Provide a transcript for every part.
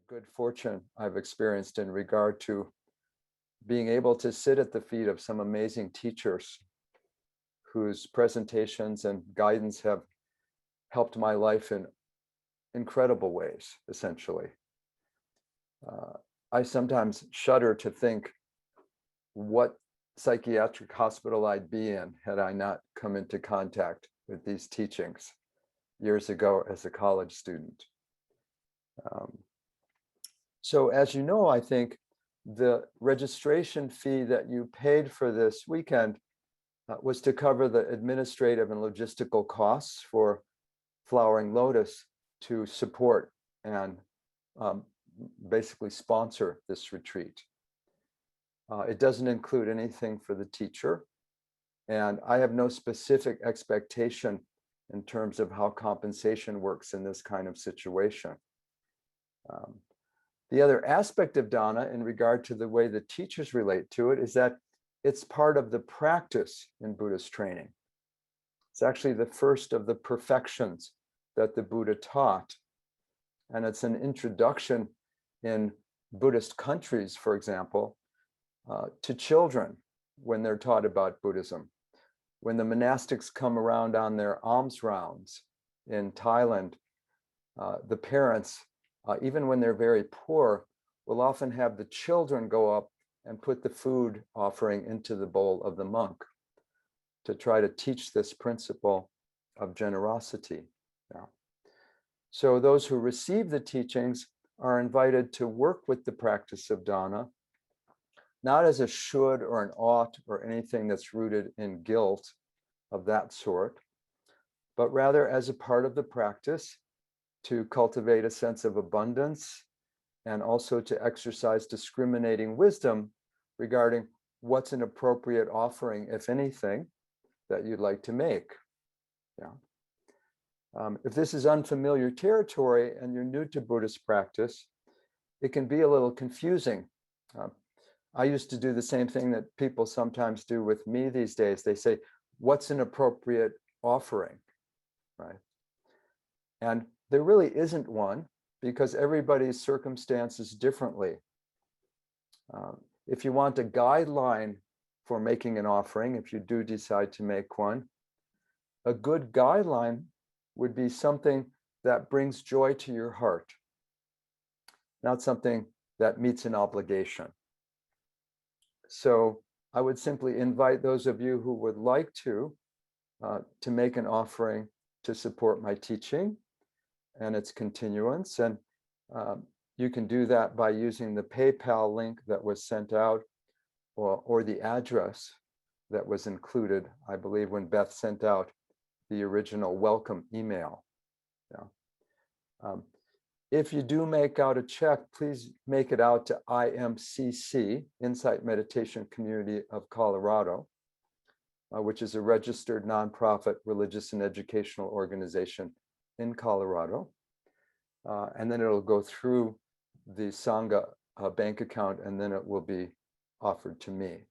good fortune I've experienced in regard to being able to sit at the feet of some amazing teachers whose presentations and guidance have helped my life in incredible ways, essentially. I sometimes shudder to think what psychiatric hospital I'd be in had I not come into contact with these teachings years ago as a college student. So as you know, I think the registration fee that you paid for this weekend was to cover the administrative and logistical costs for Flowering Lotus to support and basically sponsor this retreat. It doesn't include anything for the teacher, and I have no specific expectation in terms of how compensation works in this kind of situation. The other aspect of Dana in regard to the way the teachers relate to it is that it's part of the practice in Buddhist training. It's actually the first of the perfections that the Buddha taught. And it's an introduction in Buddhist countries, for example, to children when they're taught about Buddhism. When the monastics come around on their alms rounds in Thailand, the parents, even when they're very poor, will often have the children go up and put the food offering into the bowl of the monk to try to teach this principle of generosity. Yeah. So those who receive the teachings are invited to work with the practice of Dana, not as a should or an ought or anything that's rooted in guilt of that sort, but rather as a part of the practice to cultivate a sense of abundance and also to exercise discriminating wisdom regarding what's an appropriate offering, if anything, that you'd like to make. Yeah. If this is unfamiliar territory and you're new to Buddhist practice, it can be a little confusing. I used to do the same thing that people sometimes do with me these days. They say, what's an appropriate offering, right? And there really isn't one because everybody's circumstances differently. If you want a guideline for making an offering, if you do decide to make one, a good guideline would be something that brings joy to your heart, not something that meets an obligation. So I would simply invite those of you who would like to make an offering to support my teaching and its continuance. And you can do that by using the PayPal link that was sent out or the address that was included, I believe, when Beth sent out the original welcome email. Yeah. If you do make out a check, please make it out to IMCC, Insight Meditation Community of Colorado, which is a registered nonprofit religious and educational organization in Colorado. And then it'll go through the Sangha bank account, and then it will be offered to me.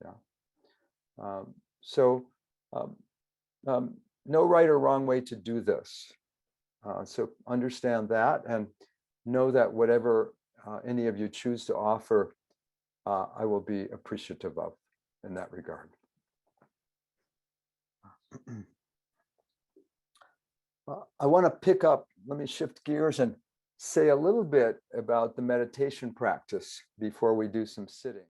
Yeah. No right or wrong way to do this. So understand that and know that whatever any of you choose to offer, I will be appreciative of in that regard. I want to pick up, let me shift gears and say a little bit about the meditation practice before we do some sitting.